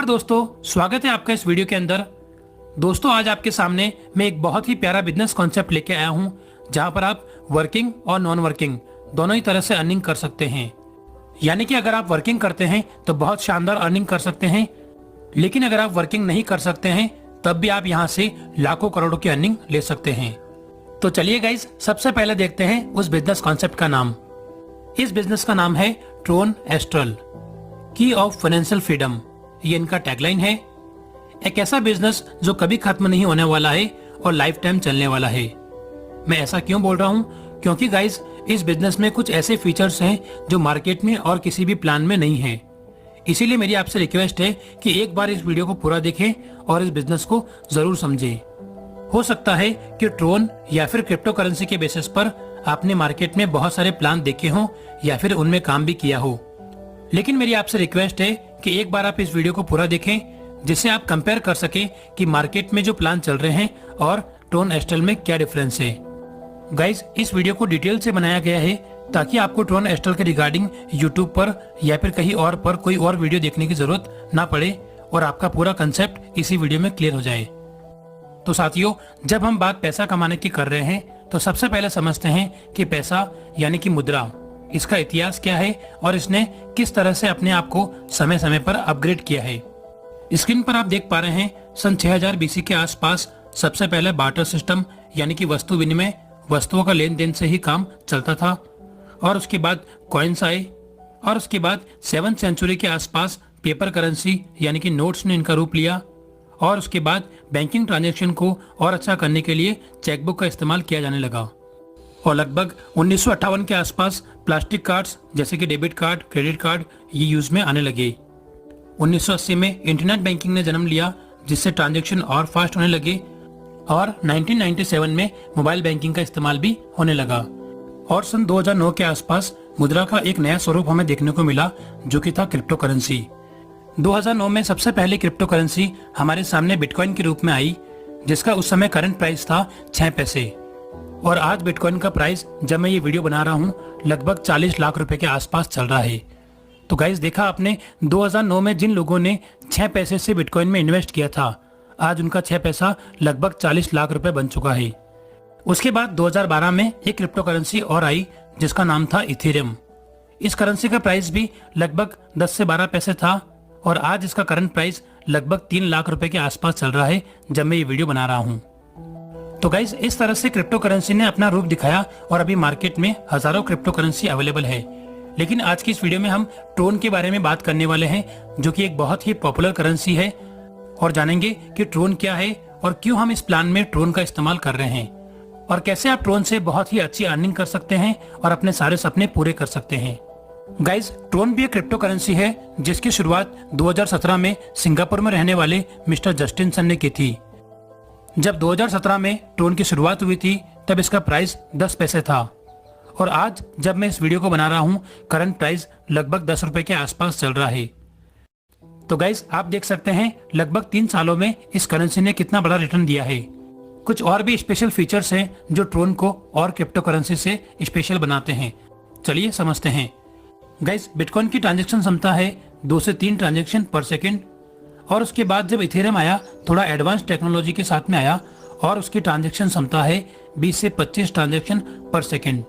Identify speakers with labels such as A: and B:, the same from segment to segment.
A: नमस्कार दोस्तों, स्वागत है आपका इस वीडियो के अंदर। दोस्तों, आज आपके सामने मैं एक बहुत ही प्यारा बिजनेस कॉन्सेप्ट लेके आया हूं, जहां पर आप वर्किंग और नॉन वर्किंग दोनों ही तरह से अर्निंग कर सकते हैं। यानी कि अगर आप वर्किंग करते हैं तो बहुत शानदार अर्निंग कर सकते हैं, लेकिन अगर आप वर्किंग नहीं कर सकते हैं तब भी आप यहां से लाखों करोड़ों की अर्निंग ले सकते हैं। तो चलिए गाइस, सबसे पहले देखते हैं उस बिजनेस कॉन्सेप्ट का नाम। इस बिजनेस का नाम है ट्रोन एस्ट्रल, की ऑफ फाइनेंशियल फ्रीडम। ये इनका टैगलाइन है। एक ऐसा बिजनेस जो कभी खत्म नहीं होने वाला है और लाइफ टाइम चलने वाला है। मैं ऐसा क्यों बोल रहा हूँ? क्योंकि गाइस, इस बिजनेस में कुछ ऐसे फीचर्स हैं जो मार्केट में और किसी भी प्लान में नहीं है। इसीलिए मेरी आपसे रिक्वेस्ट है कि एक बार इस वीडियो को पूरा देखें और इस बिजनेस को जरूर समझें। हो सकता है कि ट्रोन या फिर क्रिप्टो करेंसी के बेसिस पर आपने मार्केट में बहुत सारे प्लान देखे हों या फिर उनमें काम भी किया हो, लेकिन मेरी आपसे रिक्वेस्ट है कि एक बार आप इस वीडियो को पूरा देखें, जिससे आप कंपेयर कर सकें कि मार्केट में जो प्लान चल रहे हैं और ट्रोन एस्ट्रल में क्या डिफरेंस है। गाइज, इस वीडियो को डिटेल से बनाया गया है ताकि आपको ट्रोन एस्ट्रल के रिगार्डिंग यूट्यूब पर या फिर कहीं और पर कोई और वीडियो देखने की जरूरत ना पड़े और आपका पूरा कंसेप्ट इसी वीडियो में क्लियर हो जाए। तो साथियों, जब हम बात पैसा कमाने की कर रहे हैं तो सबसे पहले समझते हैं कि पैसा यानी कि मुद्रा, इसका इतिहास क्या है और इसने किस तरह से अपने आप को समय समय पर अपग्रेड किया है। स्क्रीन पर आप देख पा रहे हैं, सन 6000 बीसी के आसपास सबसे पहले बार्टर सिस्टम यानी कि वस्तु विनिमय, वस्तुओं का लेन देन से ही काम चलता था। और उसके बाद कॉइन्स आए और उसके बाद 7th सेंचुरी के आसपास पेपर करेंसी यानी कि नोट्स ने इनका रूप लिया। और उसके बाद बैंकिंग ट्रांजैक्शन को और अच्छा करने के लिए चेकबुक का इस्तेमाल किया जाने लगा। और लगभग 1958 के आसपास प्लास्टिक कार्ड्स जैसे कि डेबिट कार्ड, क्रेडिट कार्ड ये यूज में आने लगे। 1980 में इंटरनेट बैंकिंग ने जन्म लिया, जिससे ट्रांजैक्शन और फास्ट होने लगे। और 1997 में मोबाइल बैंकिंग का इस्तेमाल भी होने लगा। और सन 2009 के आसपास मुद्रा का एक नया स्वरूप हमें देखने को मिला, जो कि था क्रिप्टो करेंसी। 2009 में सबसे पहले क्रिप्टो करेंसी हमारे सामने बिटकॉइन के रूप में आई, जिसका उस समय करंट प्राइस था 6 पैसे। और आज बिटकॉइन का प्राइस, जब मैं ये वीडियो बना रहा हूँ, लगभग 40 लाख रुपए के आसपास चल रहा है। तो गाइस, देखा आपने, 2009 में जिन लोगों ने 6 पैसे से बिटकॉइन में इन्वेस्ट किया था, आज उनका 6 पैसा लगभग 40 लाख रुपए बन चुका है। उसके बाद 2012 में एक क्रिप्टो करेंसी और आई, जिसका नाम था इथेरियम। इस करेंसी का प्राइस भी लगभग 10 से 12 पैसे था और आज इसका करंट प्राइस लगभग 3 लाख रुपए के आसपास चल रहा है जब मैं ये वीडियो बना रहा हूँ। तो गाइस, इस तरह से क्रिप्टो करेंसी ने अपना रूप दिखाया और अभी मार्केट में हजारों क्रिप्टो करेंसी अवेलेबल है। लेकिन आज की इस वीडियो में हम ट्रोन के बारे में बात करने वाले हैं, जो कि एक बहुत ही पॉपुलर करेंसी है, और जानेंगे कि ट्रोन क्या है और क्यों हम इस प्लान में ट्रोन का इस्तेमाल कर रहे हैं और कैसे आप ट्रोन से बहुत ही अच्छी अर्निंग कर सकते हैं और अपने सारे सपने पूरे कर सकते हैं। गाइस, ट्रोन भी एक क्रिप्टो करेंसी है जिसकी शुरुआत 2017 में सिंगापुर में रहने वाले मिस्टर जस्टिन सन ने की थी। जब 2017 में ट्रोन की शुरुआत हुई थी तब इसका प्राइस 10 पैसे था और आज जब मैं इस वीडियो को बना रहा हूं, करंट प्राइस लगभग 10 रुपए के आसपास चल रहा है। तो गाइस, आप देख सकते हैं लगभग 3 सालों में इस करेंसी ने कितना बड़ा रिटर्न दिया है। कुछ और भी स्पेशल फीचर्स हैं जो ट्रोन को और क्रिप्टो करेंसी से स्पेशल बनाते हैं। चलिए समझते हैं। गाइस, बिटकॉइन की ट्रांजेक्शन क्षमता है 2 से 3 ट्रांजेक्शन पर सेकेंड। और उसके बाद जब इथेरियम आया, थोड़ा एडवांस टेक्नोलॉजी के साथ में आया और उसकी ट्रांजैक्शन क्षमता है 20 से 25 ट्रांजैक्शन पर सेकेंड।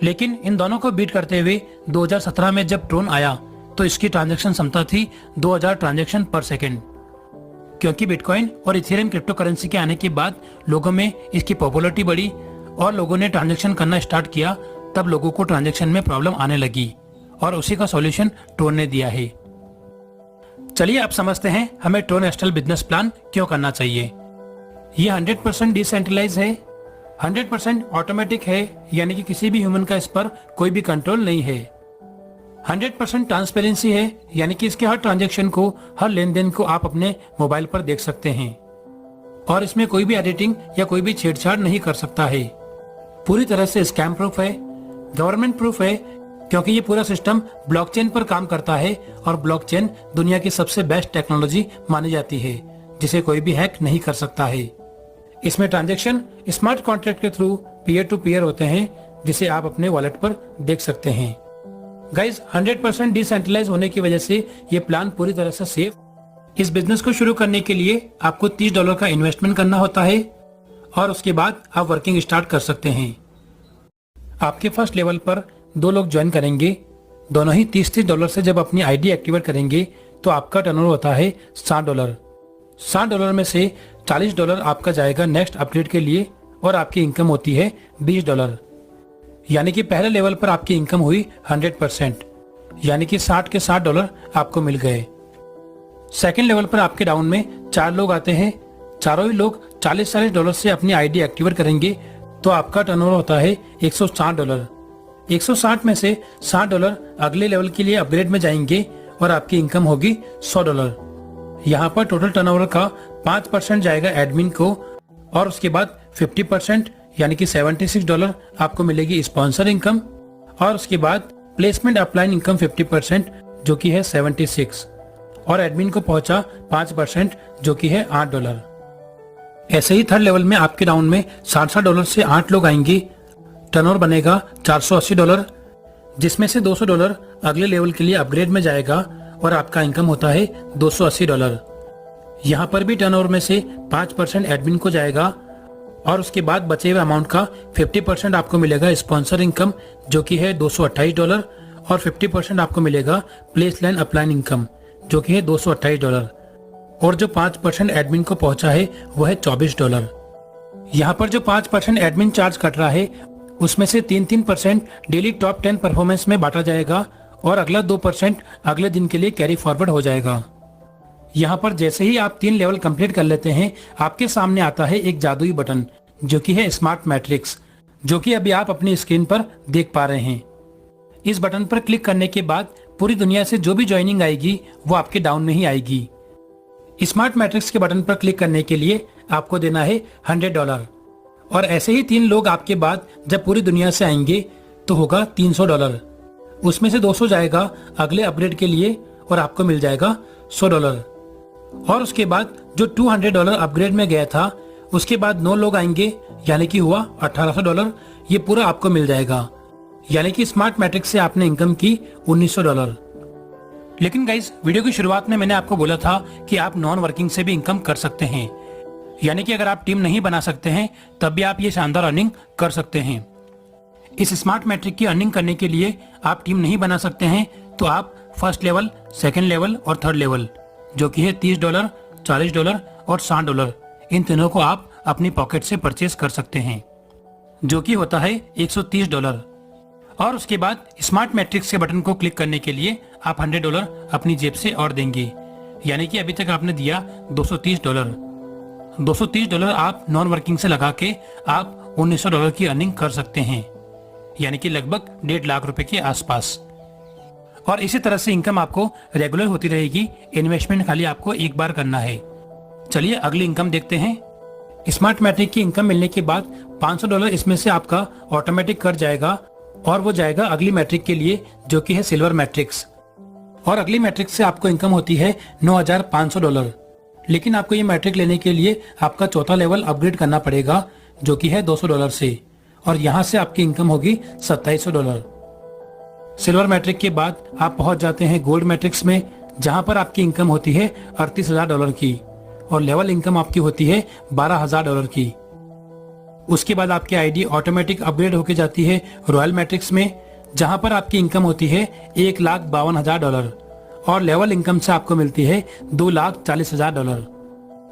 A: लेकिन इन दोनों को बीट करते हुए 2017 में जब ट्रोन आया तो इसकी ट्रांजैक्शन क्षमता थी 2000 ट्रांजैक्शन पर सेकेंड। क्योंकि बिटकॉइन और इथेरियम क्रिप्टो करेंसी के आने के बाद लोगों में इसकी पॉपुलैरिटी बढ़ी और लोगों ने ट्रांजैक्शन करना स्टार्ट किया, तब लोगों को ट्रांजैक्शन में प्रॉब्लम आने लगी और उसी का सॉल्यूशन ट्रोन ने दिया है। चलिए अब समझते हैं हमें ट्रोन एस्ट्रल बिजनेस प्लान क्यों करना चाहिए। ये 100% डिसेंट्रलाइज है, 100% ऑटोमेटिक है, यानी कि किसी भी ह्यूमन का इस पर कोई भी कंट्रोल नहीं है। 100% ट्रांसपेरेंसी है, यानी कि इसके हर ट्रांजैक्शन को, हर लेन देन को आप अपने मोबाइल पर देख सकते हैं और इसमें कोई भी एडिटिंग या कोई भी छेड़छाड़ नहीं कर सकता है। पूरी तरह से स्कैम प्रूफ है, गवर्नमेंट प्रूफ है, क्योंकि ये पूरा सिस्टम ब्लॉकचेन पर काम करता है और ब्लॉकचेन दुनिया की सबसे बेस्ट टेक्नोलॉजी मानी जाती है, जिसे कोई भी हैक नहीं कर सकता है। इसमें ट्रांजैक्शन स्मार्ट कॉन्ट्रैक्ट के थ्रू पीयर टू पीयर होते हैं, जिसे आप अपने वॉलेट पर देख सकते हैं। गाइस, 100% डिसेंट्रलाइज होने की वजह से ये प्लान पूरी तरह से सेफ इस बिजनेस को शुरू करने के लिए आपको $30 का इन्वेस्टमेंट करना होता है और उसके बाद आप वर्किंग स्टार्ट कर सकते हैं। आपके फर्स्ट लेवल पर 2 लोग ज्वाइन करेंगे। दोनों ही $30 से जब अपनी आईडी एक्टिवेट करेंगे तो आपका टर्नओवर होता है $60। $60 में से $40 आपका जाएगा नेक्स्ट अपग्रेड के लिए और आपकी इनकम होती है $20। यानी कि पहले लेवल पर आपकी इनकम हुई 100%, यानी कि 60 के $60 आपको मिल गए। सेकेंड लेवल पर आपके डाउन में 4 लोग आते हैं। चारों ही लोग $40 से अपनी आईडी एक्टिवेट करेंगे तो आपका टर्नओवर होता है $160। 160 में से $60 अगले लेवल के लिए अपग्रेड में जाएंगे और आपकी इनकम होगी $100। यहाँ पर टोटल टर्नओवर का 5% जाएगा एडमिन को और उसके बाद 50% यानी कि $76 आपको मिलेगी स्पॉन्सर इनकम और उसके बाद प्लेसमेंट अपलाइन इनकम 50% जो कि है 76 और एडमिन को पहुंचा 5% जो कि है $8। ऐसे ही थर्ड लेवल में आपके राउंड में $60 से 8 लोग आएंगे। टर्नओवर बनेगा $480 जिसमें से $200 अगले लेवल के लिए अपग्रेड में जाएगा और आपका इनकम होता है $280। यहाँ पर भी टर्नओवर में से 5% एडमिन को जाएगा और उसके बाद बचे हुए अमाउंट का 50% आपको मिलेगा स्पॉन्सर इनकम जो कि है $228 और 50% आपको मिलेगा प्लेस लाइन अपलाइन इनकम जो कि है $228 और जो 5% एडमिन को पहुंचा है वह है $24। यहाँ पर जो 5% एडमिन चार्ज कट रहा है उसमें से 3% डेली टॉप 10 परफॉर्मेंस में बांटा जाएगा और अगला 2% अगले दिन के लिए कैरी फॉरवर्ड हो जाएगा। यहाँ पर जैसे ही आप 3 लेवल कंप्लीट कर लेते हैं आपके सामने आता है एक जादुई बटन जो कि है स्मार्ट मैट्रिक्स, जो कि अभी आप अपनी स्क्रीन पर देख पा रहे हैं। इस बटन पर क्लिक करने के बाद पूरी दुनिया से जो भी ज्वाइनिंग आएगी वो आपके डाउन में ही आएगी। स्मार्ट मैट्रिक्स के बटन पर क्लिक करने के लिए आपको देना है $100 और ऐसे ही 3 लोग आपके बाद जब पूरी दुनिया से आएंगे तो होगा $300। उसमें से 200 जाएगा अगले अपग्रेड के लिए और आपको मिल जाएगा $100 और उसके बाद जो $200 अपग्रेड में गया था उसके बाद 9 लोग आएंगे यानी कि हुआ $1800। ये पूरा आपको मिल जाएगा यानी कि स्मार्ट मैट्रिक्स से आपने इनकम की $1900। लेकिन गाइस वीडियो की शुरुआत में मैंने आपको बोला था कि आप नॉन वर्किंग से भी इनकम कर सकते हैं, यानी कि अगर आप टीम नहीं बना सकते हैं तब भी आप ये शानदार अर्निंग कर सकते हैं। इस स्मार्ट मैट्रिक की अर्निंग करने के लिए आप टीम नहीं बना सकते हैं तो आप फर्स्ट लेवल, सेकंड लेवल और थर्ड लेवल जो कि है $30, $40 और $60 इन तीनों को आप अपनी पॉकेट से परचेज कर सकते हैं जो कि होता है $130। और उसके बाद स्मार्ट मैट्रिक्स के बटन को क्लिक करने के लिए आप $100 अपनी जेब से और देंगे, यानी कि अभी तक आपने दिया $230। $230 आप नॉन वर्किंग से लगा के आप $1900 की अर्निंग कर सकते हैं, यानी कि लगभग 1.5 लाख रुपए के आसपास। और इसी तरह से इनकम आपको रेगुलर होती रहेगी। इन्वेस्टमेंट खाली आपको एक बार करना है। चलिए अगली इनकम देखते हैं। स्मार्ट मैट्रिक की इनकम मिलने के बाद $500 इसमें से आपका ऑटोमेटिक कट जाएगा और वो जाएगा अगली मैट्रिक के लिए जो कि है सिल्वर मैट्रिक्स और अगली मैट्रिक से आपको इनकम होती है $9,500। लेकिन आपको ये मैट्रिक लेने के लिए आपका चौथा लेवल अपग्रेड करना पड़ेगा जो कि है $200 से और यहाँ से आपकी इनकम होगी $2700। सिल्वर मैट्रिक के बाद आप पहुंच जाते हैं गोल्ड मैट्रिक्स में जहां पर आपकी इनकम होती है $38,000 की और लेवल इनकम आपकी होती है $12,000 की। उसके बाद आपकी आईडी ऑटोमेटिक अपग्रेड होके जाती है रॉयल मैट्रिक्स में जहां पर आपकी इनकम होती है $1,52,000 और लेवल इनकम से आपको मिलती है $2,40,000।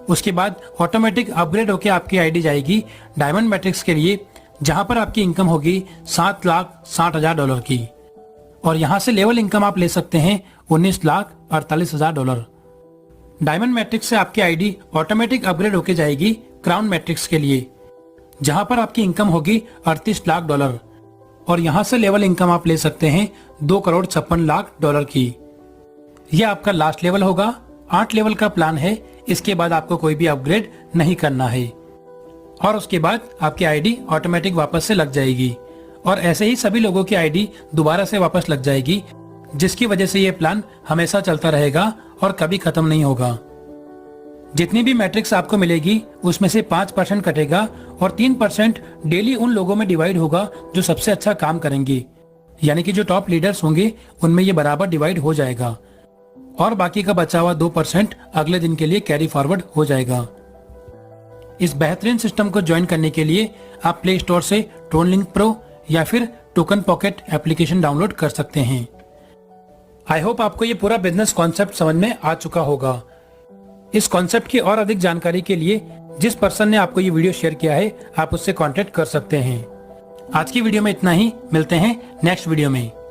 A: उसके बाद ऑटोमेटिक अपग्रेड होके आपकी आईडी जाएगी डायमंड मैट्रिक्स के लिए जहां पर आपकी इनकम होगी $7,60,000 की और यहां से लेवल इनकम आप ले सकते हैं $19,48,000। डायमंड मैट्रिक्स से आपकी आईडी ऑटोमेटिक अपग्रेड होके जाएगी क्राउन मैट्रिक्स के लिए जहां पर आपकी इनकम होगी $38 लाख और यहां से लेवल इनकम आप ले सकते हैं $2,56,00,000 की। यह आपका लास्ट लेवल होगा। 8 लेवल का प्लान है। इसके बाद आपको कोई भी अपग्रेड नहीं करना है और उसके बाद आपकी आईडी ऑटोमेटिक वापस से लग जाएगी और ऐसे ही सभी लोगों की आईडी दोबारा से वापस लग जाएगी जिसकी वजह से ये प्लान हमेशा चलता रहेगा और कभी खत्म नहीं होगा। जितनी भी मैट्रिक्स आपको मिलेगी उसमें से 5% कटेगा और 3% डेली उन लोगों में डिवाइड होगा जो सबसे अच्छा काम करेंगे, यानी कि जो टॉप लीडर्स होंगे उनमें ये बराबर डिवाइड हो जाएगा और बाकी का बचा हुआ 2% अगले दिन के लिए कैरी फॉरवर्ड हो जाएगा। इस बेहतरीन सिस्टम को ज्वाइन करने के लिए आप प्ले स्टोर से ट्रोनलिंक प्रो या फिर टोकन पॉकेट एप्लीकेशन डाउनलोड कर सकते हैं। आई होप आपको ये पूरा बिजनेस कॉन्सेप्ट समझ में आ चुका होगा। इस कॉन्सेप्ट की और अधिक जानकारी के लिए जिस पर्सन ने आपको ये वीडियो शेयर किया है आप उससे कांटेक्ट कर सकते हैं। आज की वीडियो में इतना ही, मिलते हैं नेक्स्ट वीडियो में।